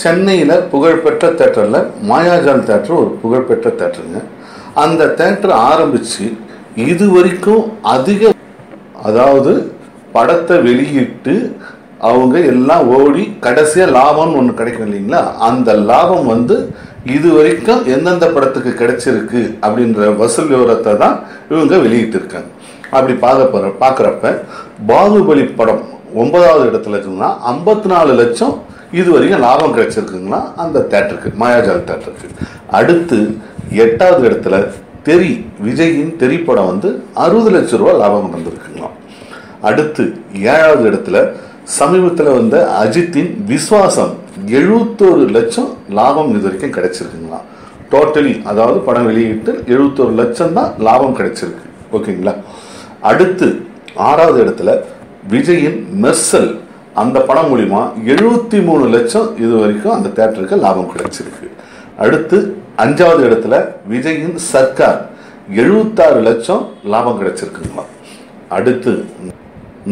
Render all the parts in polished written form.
சென்னையில் புகழ்பெற்ற தேட்டரில் மாயாஜால் தேட்டர் ஒரு புகழ்பெற்ற தேட்டருங்க. அந்த தேட்டர் ஆரம்பித்து இது வரைக்கும் அதிக, அதாவது படத்தை வெளியிட்டு அவங்க எல்லாம் ஓடி கடைசியாக லாபம்னு ஒன்று கிடைக்கும் இல்லைங்களா, அந்த லாபம் இது வரைக்கும் எந்தெந்த படத்துக்கு கிடைச்சிருக்கு அப்படின்ற வசூல் விவரத்தை தான் இவங்க வெளியிட்டிருக்காங்க. அப்படி பார்க்குறப்ப பாகுபலி படம் 9வது இடத்துல இருக்குன்னா 54 லட்சம் இது வரைக்கும் லாபம் கிடைச்சிருக்குங்களா அந்த தேட்டருக்கு, மாயாஜால் தேட்டருக்கு. அடுத்து 8வது இடத்துல தெரி, விஜயின் தெரி படம் 60 லட்சம் ரூபாய் லாபம் வந்திருக்குங்களாம். அடுத்து 7வது இடத்துல சமீபத்தில் வந்த அஜித்தின் விஸ்வாசம் 71 லட்சம் லாபம் இது வரைக்கும் கிடைச்சிருக்குங்களாம். டோட்டலி, அதாவது படம் வெளியிட்டு 71 லட்சம் தான் லாபம் கிடைச்சிருக்கு. ஓகேங்களா. அடுத்து 6வது இடத்துல விஜயின் மெர்சல், அந்த படம் மூலிமா 73 லட்சம் இது வரைக்கும் அந்த தேட்டருக்கு லாபம் கிடைச்சிருக்கு. அடுத்து 5வது இடத்துல விஜயின் சர்க்கார் 76 லட்சம் லாபம் கிடைச்சிருக்குங்களா. அடுத்து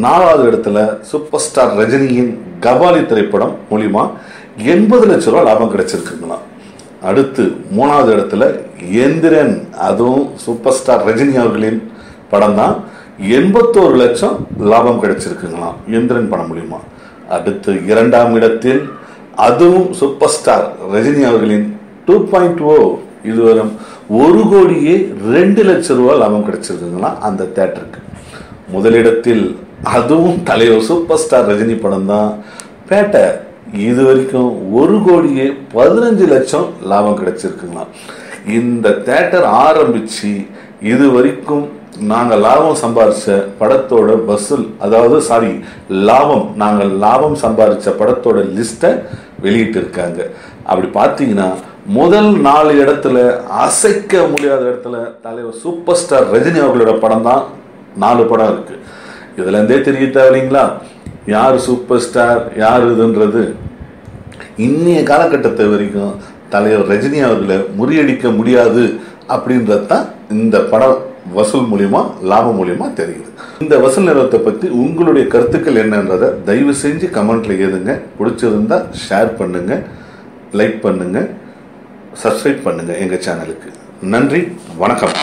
4வது இடத்துல சூப்பர் ஸ்டார் ரஜினியின் கபாலி திரைப்படம் மூலிமா 80 லட்சம் ரூபாய் லாபம் கிடைச்சிருக்குங்களா. அடுத்து 3வது இடத்துல எந்திரன், அதுவும் சூப்பர் ஸ்டார் ரஜினி அவர்களின் படம் தான், 81 லட்சம் லாபம் கிடைச்சிருக்குங்களாம் எந்திரன் படம் மூலிமா. அடுத்து 2ஆம் இடத்தில் அதுவும் சூப்பர் ஸ்டார் ரஜினி அவர்களின் 2.0, இதுவரை 1,02 லட்சம் ரூபாய் லாபம் கிடைச்சிருக்குங்களா அந்த தேட்டருக்கு. முதலிடத்தில் அதுவும் தலைவர் சூப்பர் ஸ்டார் ரஜினி படம் தான், பேட்டை, இது வரைக்கும் 1,15 லட்சம் லாபம் கிடைச்சிருக்குங்களாம். இந்த தேட்டர் ஆரம்பிச்சு இது வரைக்கும் நாங்கள் லாபம் சம்பாதிச்ச படத்தோட வசூல், அதாவது நாங்கள் லாபம் சம்பாதிச்ச படத்தோட லிஸ்ட்டை வெளியிட்டு இருக்காங்க. அப்படி பார்த்தீங்கன்னா முதல் 4 இடத்துல, அசைக்க முடியாத இடத்துல தலைவர் சூப்பர் ஸ்டார் ரஜினி அவர்களோட படம் தான் 4 படம் இருக்கு. இதுல இருந்தே தெரிய தேவையில்லைங்களா யார் சூப்பர் ஸ்டார் யார் இதுன்றது. இன்னைய காலகட்டத்தை வரைக்கும் தலைவர் ரஜினி அவர்களை முறியடிக்க முடியாது அப்படின்றது தான் இந்த படம் வசூல் மூலியமா, லாபம் மூலியமா தெரியுது. இந்த வசூல் நிறுவனத்தை பத்தி உங்களுடைய கருத்துக்கள் என்னன்றதை தயவு செஞ்சு கமெண்ட்ல ஏதுங்க. பிடிச்சிருந்தா ஷேர் பண்ணுங்க, லைக் பண்ணுங்க, சப்ஸ்கிரைப் பண்ணுங்க எங்க சேனலுக்கு. நன்றி, வணக்கம்.